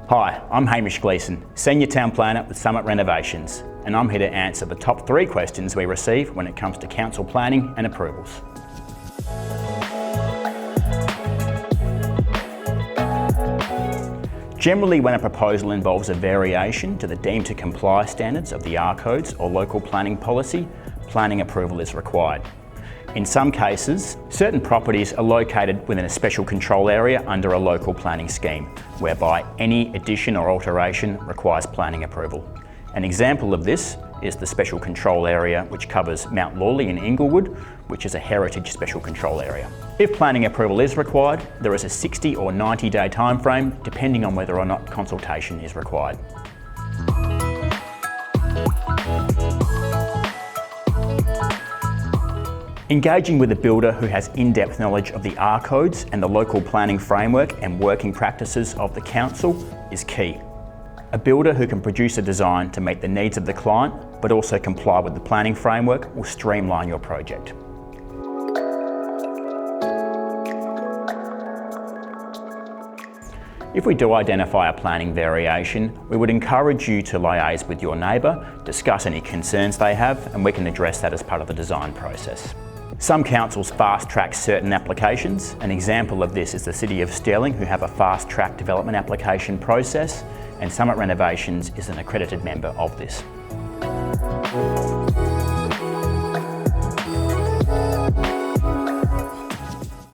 Hi, I'm Hamish Gleeson, Senior Town Planner with Summit Renovations, and I'm here to answer the top 3 questions we receive when it comes to council planning and approvals. Generally, when a proposal involves a variation to the deemed to comply standards of the Codes or local planning policy, planning approval is required. In some cases, certain properties are located within a special control area under a local planning scheme, whereby any addition or alteration requires planning approval. An example of this is the special control area which covers Mount Lawley in Inglewood, which is a heritage special control area. If planning approval is required, there is a 60 or 90-day time frame, depending on whether or not consultation is required. Engaging with a builder who has in-depth knowledge of the Codes and the local planning framework and working practices of the council is key. A builder who can produce a design to meet the needs of the client, but also comply with the planning framework, will streamline your project. If we do identify a planning variation, we would encourage you to liaise with your neighbour, discuss any concerns they have, and we can address that as part of the design process. Some councils fast-track certain applications. An example of this is the City of Stirling, who have a fast-track development application process, and Summit Renovations is an accredited member of this.